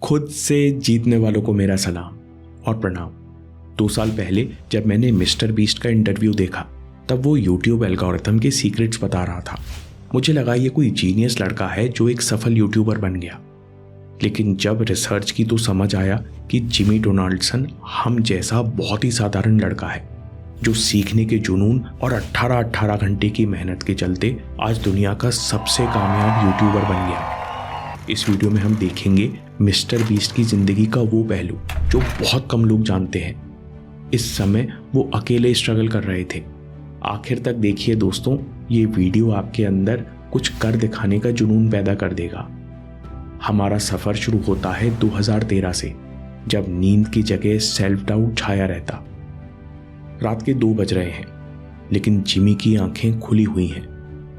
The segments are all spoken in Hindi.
खुद से जीतने वालों को मेरा सलाम और प्रणाम। 2 साल पहले जब मैंने मिस्टर बीस्ट का इंटरव्यू देखा तब वो यूट्यूब एल्गोरिथम के सीक्रेट्स बता रहा था। मुझे लगा ये कोई जीनियस लड़का है जो एक सफल यूट्यूबर बन गया। लेकिन जब रिसर्च की तो समझ आया कि जिमी डोनाल्डसन हम जैसा बहुत ही साधारण लड़का है जो सीखने के जुनून और 18 घंटे की मेहनत के चलते आज दुनिया का सबसे कामयाब यूट्यूबर बन गया। इस वीडियो में हम देखेंगे मिस्टर बीस्ट की जिंदगी का वो पहलू जो बहुत कम लोग जानते हैं। इस समय वो अकेले स्ट्रगल कर रहे थे। आखिर तक देखिए दोस्तों, ये वीडियो आपके अंदर कुछ कर दिखाने का जुनून पैदा कर देगा। हमारा सफर शुरू होता है 2013 से, जब नींद की जगह सेल्फ डाउट छाया रहता। रात के 2 बज रहे हैं, लेकिन जिमी की आंखें खुली हुई हैं।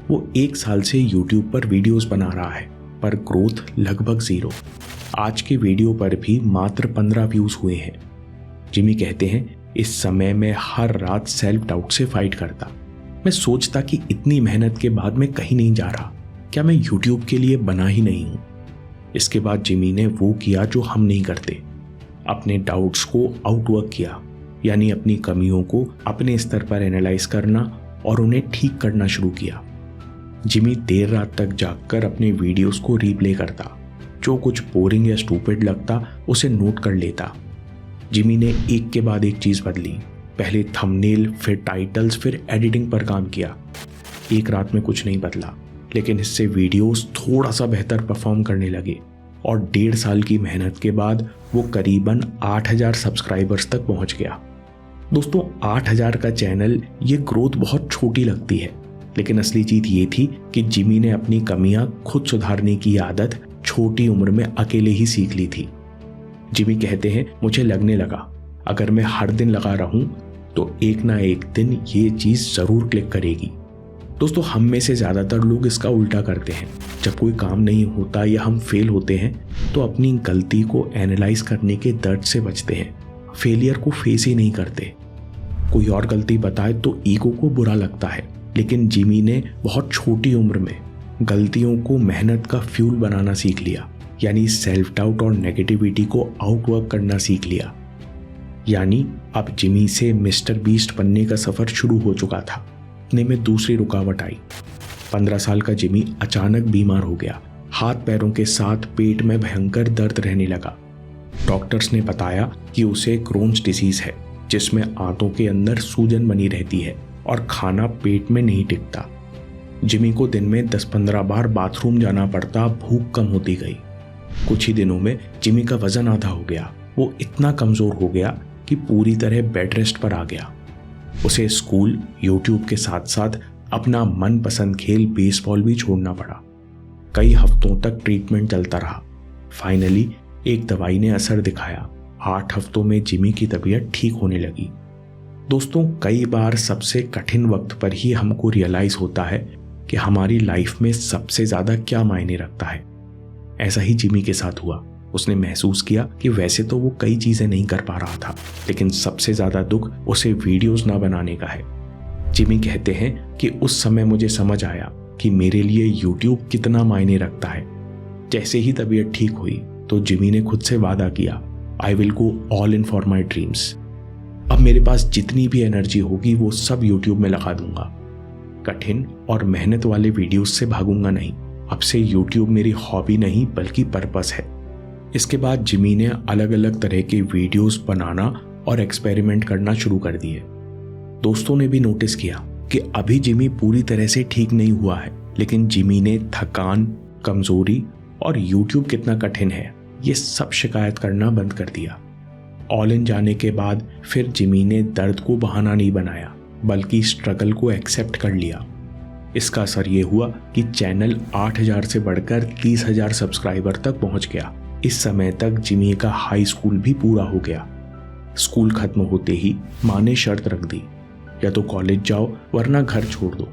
वो 1 साल से यूट्यूब पर वीडियोस बना रहा है, पर ग्रोथ लगभग 0। आज के वीडियो पर भी मात्र 15 व्यूज हुए हैं। जिमी कहते हैं, इस समय मैं हर रात सेल्फ डाउट से फाइट करता। मैं सोचता कि इतनी मेहनत के बाद मैं कहीं नहीं जा रहा, क्या मैं यूट्यूब के लिए बना ही नहीं हूं। इसके बाद जिमी ने वो किया जो हम नहीं करते, अपने डाउट्स को आउटवर्क किया, यानी अपनी कमियों को अपने स्तर पर एनालाइज करना और उन्हें ठीक करना शुरू किया। जिमी देर रात तक जागकर अपने वीडियोस को रीप्ले करता, जो कुछ बोरिंग या स्टूपिड लगता उसे नोट कर लेता। जिमी ने एक के बाद एक चीज बदली, पहले थंबनेल, फिर टाइटल्स, फिर एडिटिंग पर काम किया। एक रात में कुछ नहीं बदला, लेकिन इससे वीडियोस थोड़ा सा बेहतर परफॉर्म करने लगे और 1.5 साल की मेहनत के बाद वो करीबन 8000 सब्सक्राइबर्स तक पहुंच गया। दोस्तों, 8000 का चैनल, ये ग्रोथ बहुत छोटी लगती है, लेकिन असली जीत ये थी कि जिमी ने अपनी कमियां खुद सुधारने की आदत छोटी उम्र में अकेले ही सीख ली थी। जिमी कहते हैं, मुझे लगने लगा अगर मैं हर दिन लगा रहूं तो एक ना एक दिन ये चीज जरूर क्लिक करेगी। दोस्तों, हम में से ज्यादातर लोग इसका उल्टा करते हैं। जब कोई काम नहीं होता या हम फेल होते हैं तो अपनी गलती को एनालाइज करने के दर्द से बचते हैं, फेलियर को फेस ही नहीं करते। कोई और गलती बताए तो ईगो को बुरा लगता है, लेकिन जिमी ने बहुत छोटी उम्र में गलतियों को मेहनत का फ्यूल बनाना सीख लिया, यानी सेल्फ डाउट और नेगेटिविटी को आउटवर्क करना सीख लिया। यानी अब जिमी से मिस्टर बीस्ट बनने का सफर शुरू हो चुका था। इतने में दूसरी रुकावट आई। 15 साल का जिमी अचानक बीमार हो गया। हाथ पैरों के साथ पेट में भयंकर दर्द रहने लगा। डॉक्टर्स ने बताया कि उसे क्रोन्स डिसीज है, जिसमें आंतों के अंदर सूजन बनी रहती है और खाना पेट में नहीं टिकता। जिमी को दिन में 10-15 बार बाथरूम जाना पड़ता, भूख कम होती गई। कुछ ही दिनों में जिमी का वजन आधा हो गया। वो इतना कमजोर हो गया कि पूरी तरह बेड रेस्ट पर आ गया। उसे स्कूल, यूट्यूब के साथ साथ अपना मनपसंद खेल बेसबॉल भी छोड़ना पड़ा। कई हफ्तों तक ट्रीटमेंट चलता रहा। फाइनली एक दवाई ने असर दिखाया। 8 हफ्तों में जिमी की तबीयत ठीक होने लगी। दोस्तों, कई बार सबसे कठिन वक्त पर ही हमको रियलाइज होता है कि हमारी लाइफ में सबसे ज्यादा क्या मायने रखता है। ऐसा ही जिमी के साथ हुआ। उसने महसूस किया कि वैसे तो वो कई चीजें नहीं कर पा रहा था, लेकिन सबसे ज्यादा दुख उसे वीडियोस ना बनाने का है। जिमी कहते हैं कि उस समय मुझे समझ आया कि मेरे लिए यूट्यूब कितना मायने रखता है। जैसे ही तबीयत ठीक हुई तो जिमी ने खुद से वादा किया, I will go all in for my dreams. अब मेरे पास जितनी भी एनर्जी होगी वो सब यूट्यूब में लगा दूंगा। कठिन और मेहनत वाले वीडियोस से भागूंगा नहीं। अब से यूट्यूब मेरी हॉबी नहीं बल्कि पर्पस है। इसके बाद जिमी ने अलग अलग तरह के वीडियोस बनाना और एक्सपेरिमेंट करना शुरू कर दिए। दोस्तों ने भी नोटिस किया कि अभी जिमी पूरी तरह से ठीक नहीं हुआ है, लेकिन जिमी ने थकान, कमजोरी और यूट्यूब कितना कठिन है ये सब शिकायत करना बंद कर दिया। ऑल इन जाने के बाद फिर जिमी ने दर्द को बहाना नहीं बनाया, बल्कि स्ट्रगल को एक्सेप्ट कर लिया। इसका असर ये हुआ कि चैनल 8000 से बढ़कर 30,000 सब्सक्राइबर तक पहुंच गया। इस समय तक जिमी का हाई स्कूल भी पूरा हो गया। स्कूल खत्म होते ही माँ ने शर्त रख दी, या तो कॉलेज जाओ वरना घर छोड़ दो।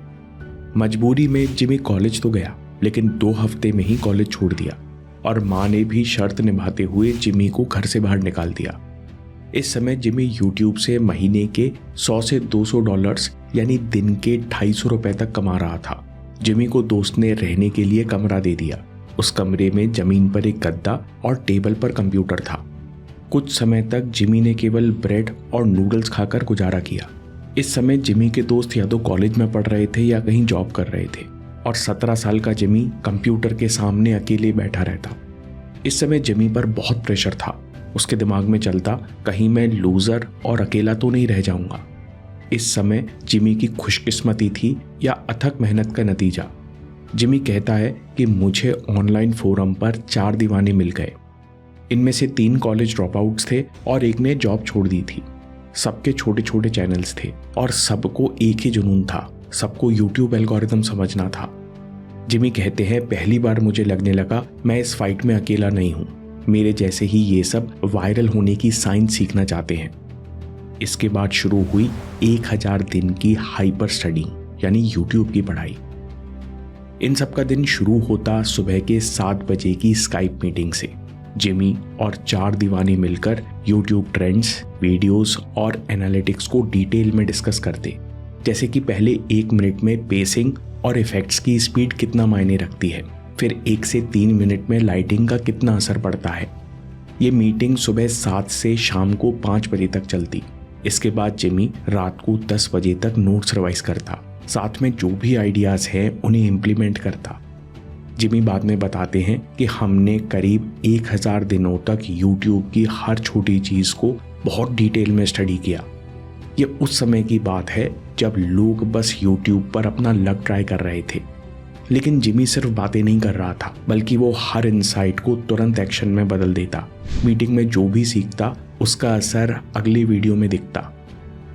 मजबूरी में जिमी कॉलेज तो गया, लेकिन 2 हफ्ते में ही कॉलेज छोड़ दिया और माँ ने भी शर्त निभाते हुए जिमी को घर से बाहर निकाल दिया। इस समय जिमी यूट्यूब से महीने के $100 से $200 यानी दिन के 250 रुपए तक कमा रहा था। जिमी को दोस्त ने रहने के लिए कमरा दे दिया। उस कमरे में जमीन पर एक गद्दा और टेबल पर कंप्यूटर था। कुछ समय तक जिमी ने केवल ब्रेड और नूडल्स खाकर गुजारा किया। इस समय जिमी के दोस्त या तो कॉलेज में पढ़ रहे थे या कहीं जॉब कर रहे थे और 17 साल का जिमी कंप्यूटर के सामने अकेले बैठा रहता। इस समय जिमी पर बहुत प्रेशर था। उसके दिमाग में चलता, कहीं मैं लूजर और अकेला तो नहीं रह जाऊंगा। इस समय जिमी की खुशकिस्मती थी या अथक मेहनत का नतीजा। जिमी कहता है कि मुझे ऑनलाइन फोरम पर 4 दीवाने मिल गए। इनमें से 3 कॉलेज ड्रॉपआउट्स थे और एक ने जॉब छोड़ दी थी। सबके छोटे छोटे चैनल्स थे और सबको एक ही जुनून था, सबको यूट्यूब एल्गोरिथम समझना था। जिमी कहते हैं, पहली बार मुझे लगने लगा मैं इस फाइट में अकेला नहीं हूँ। मेरे जैसे ही ये सब वायरल होने की साइंस सीखना चाहते हैं। इसके बाद शुरू हुई 1000 दिन की हाइपर स्टडी यानी यूट्यूब की पढ़ाई। इन सब का दिन शुरू होता सुबह के 7 बजे की स्काइप मीटिंग से। जिमी और 4 दीवाने मिलकर यूट्यूब ट्रेंड्स, वीडियोस और एनालिटिक्स को डिटेल में डिस्कस करते, जैसे कि पहले 1 मिनट में पेसिंग और इफेक्ट्स की स्पीड कितना मायने रखती है, फिर 1 से 3 मिनट में लाइटिंग का कितना असर पड़ता है। ये मीटिंग सुबह 7 से शाम को 5 बजे तक चलती। इसके बाद जिमी रात को 10 बजे तक नोट्स रिवाइज करता, साथ में जो भी आइडियाज हैं उन्हें इम्प्लीमेंट करता। जिमी बाद में बताते हैं कि हमने करीब 1000 दिनों तक यूट्यूब की हर छोटी चीज़ को बहुत डिटेल में स्टडी किया। ये उस समय की बात है जब लोग बस यूट्यूब पर अपना लक ट्राई कर रहे थे। लेकिन जिमी सिर्फ बातें नहीं कर रहा था, बल्कि वो हर इनसाइट को तुरंत एक्शन में बदल देता। मीटिंग में जो भी सीखता उसका असर अगली वीडियो में दिखता।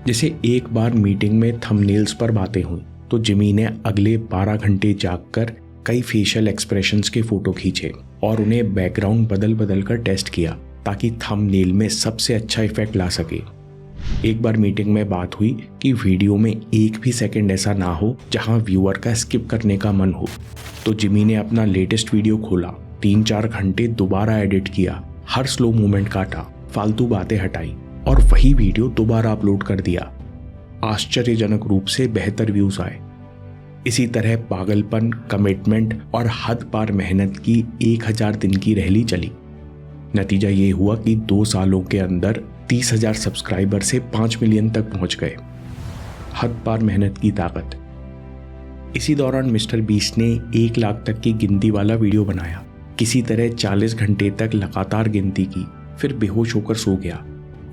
जैसे एक बार मीटिंग में थंबनेल्स पर बातें हुई तो जिमी ने अगले 12 घंटे जागकर कई फेशियल एक्सप्रेशंस के फोटो खींचे और उन्हें बैकग्राउंड बदल बदल कर टेस्ट किया ताकि थंबनेल में सबसे अच्छा इफेक्ट ला सके। एक बार मीटिंग में बात हुई कि वीडियो में एक भी सेकंड ऐसा ना हो जहां व्यूअर का स्किप करने का मन हो, तो जिमी ने अपना लेटेस्ट वीडियो खोला, 3-4 घंटे दोबारा एडिट किया, हर स्लो मूवमेंट काटा, फालतू बातें हटाई और वही वीडियो दोबारा अपलोड कर दिया। आश्चर्यजनक रूप से बेहतर व्यूज आए। इसी तरह पागलपन, कमिटमेंट और हद पार मेहनत की 1000 दिन की रैली चली। नतीजा ये हुआ कि 2 सालों के अंदर 30,000 सब्सक्राइबर से 5 मिलियन तक पहुंच गए। हद पार मेहनत की ताकत। इसी दौरान मिस्टर बीस्ट ने 1 लाख तक की गिनती वाला वीडियो बनाया। किसी तरह 40 घंटे तक लगातार गिनती की, फिर बेहोश होकर सो गया।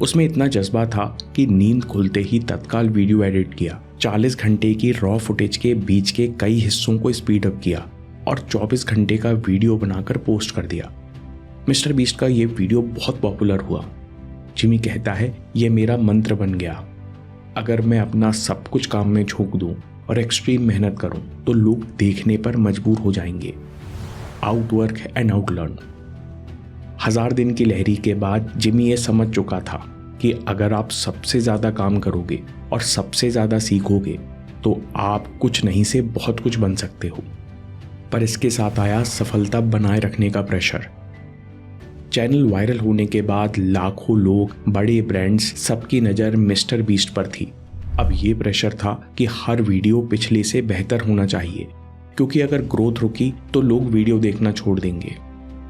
उसमें इतना जज्बा था कि नींद खुलते ही तत्काल वीडियो एडिट किया। 40 घंटे की रॉ फुटेज के बीच के कई हिस्सों को स्पीड अप किया और 24 घंटे का वीडियो बनाकर पोस्ट कर दिया। मिस्टर बीस्ट का ये वीडियो बहुत पॉपुलर हुआ। जिमी कहता है, ये मेरा मंत्र बन गया। अगर मैं अपना सब कुछ काम में झोंक दूं और एक्सट्रीम मेहनत करूं तो लोग देखने पर मजबूर हो जाएंगे। Outwork and आउटलर्न। 1000 दिन की लहरी के बाद जिमी ये समझ चुका था कि अगर आप सबसे ज़्यादा काम करोगे और सबसे ज़्यादा सीखोगे तो आप कुछ नहीं से बहुत कुछ बन सकते हो। पर इसके साथ आया सफलता बनाए रखने का प्रेशर। चैनल वायरल होने के बाद लाखों लोग, बड़े ब्रांड्स, सबकी नज़र मिस्टर बीस्ट पर थी। अब ये प्रेशर था कि हर वीडियो पिछले से बेहतर होना चाहिए, क्योंकि अगर ग्रोथ रुकी तो लोग वीडियो देखना छोड़ देंगे।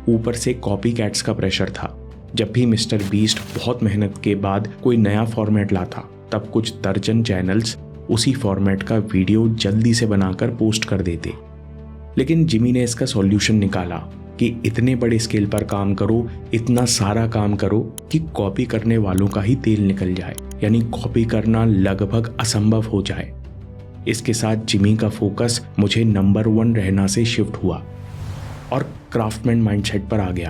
ऊपर से कॉपी कैट्स का प्रेशर था। जब भी मिस्टर बीस्ट बहुत मेहनत के बाद कोई नया फॉर्मेट लाता, तब कुछ दर्जन चैनल्स उसी फॉर्मेट का वीडियो जल्दी से बनाकर पोस्ट कर देते। लेकिन जिमी ने इसका सॉल्यूशन निकाला कि इतने बड़े स्केल पर काम करो, इतना सारा काम करो कि कॉपी करने वालों का ही तेल निकल जाए, यानी कॉपी करना लगभग असंभव हो जाए। इसके साथ जिमी का फोकस मुझे नंबर 1 रहना से शिफ्ट हुआ और क्राफ्टमैन माइंडसेट पर आ गया।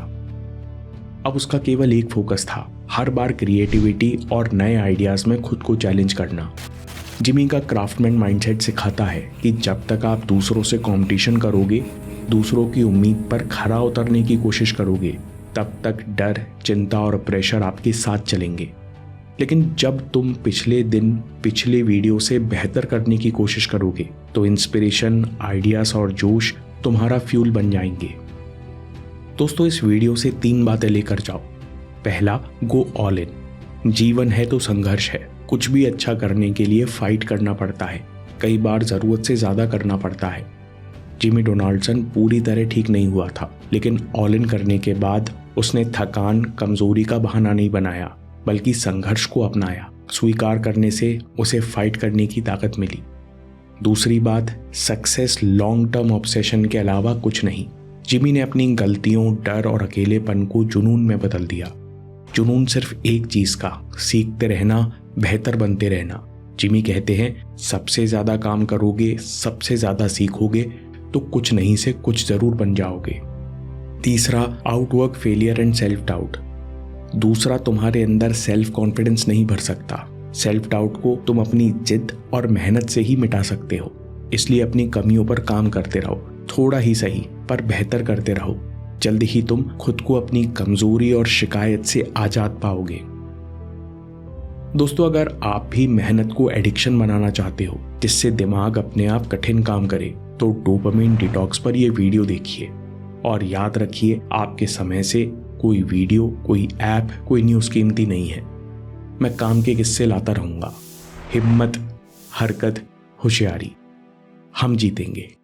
अब उसका केवल एक फोकस था, हर बार क्रिएटिविटी और नए आइडियाज में खुद को चैलेंज करना। जिमी का क्राफ्टमैन माइंडसेट सिखाता है कि जब तक आप दूसरों से कंपटीशन करोगे, दूसरों की उम्मीद पर खरा उतरने की कोशिश करोगे, तब तक डर, चिंता और प्रेशर आपके साथ चलेंगे। लेकिन जब तुम पिछले दिन पिछले वीडियो से बेहतर करने की कोशिश करोगे तो इंस्पिरेशन, आइडियाज और जोश तुम्हारा फ्यूल बन जाएंगे। दोस्तों, इस वीडियो से 3 बातें लेकर जाओ। पहला, गो ऑल इन। जीवन है तो संघर्ष है। कुछ भी अच्छा करने के लिए फाइट करना पड़ता है, कई बार ज़रूरत से ज़्यादा करना पड़ता है। जिमी डोनाल्डसन पूरी तरह ठीक नहीं हुआ था, लेकिन ऑल इन करने के बाद उसने थकान, कमजोरी का बहाना नहीं बनाया, बल्कि संघर्ष को अपनाया। स्वीकार करने से उसे फाइट करने की ताकत मिली। दूसरी बात, सक्सेस लॉन्ग टर्म ऑब्सेशन के अलावा कुछ नहीं। जिमी ने अपनी गलतियों, डर और अकेलेपन को जुनून में बदल दिया। जुनून सिर्फ एक चीज का, सीखते रहना, बेहतर बनते रहना। जिमी कहते हैं, सबसे ज्यादा काम करोगे, सबसे ज्यादा सीखोगे तो कुछ नहीं से कुछ जरूर बन जाओगे। तीसरा, outwork failure and self doubt. दूसरा तुम्हारे अंदर सेल्फ कॉन्फिडेंस नहीं भर सकता। सेल्फ डाउट को तुम अपनी जिद और मेहनत से ही मिटा सकते हो। इसलिए अपनी कमियों पर काम करते रहो, थोड़ा ही सही पर बेहतर करते रहो। जल्द ही तुम खुद को अपनी कमजोरी और शिकायत से आजाद पाओगे। दोस्तों, अगर आप भी मेहनत को एडिक्शन बनाना चाहते हो जिससे दिमाग अपने आप कठिन काम करे, तो डोपामिन डिटॉक्स पर यह वीडियो देखिए। और याद रखिए, आपके समय से कोई वीडियो, कोई ऐप, कोई न्यूज़ कीमती नहीं है। मैं काम के किस्से लाता रहूंगा। हिम्मत, हरकत, होशियारी, हम जीतेंगे।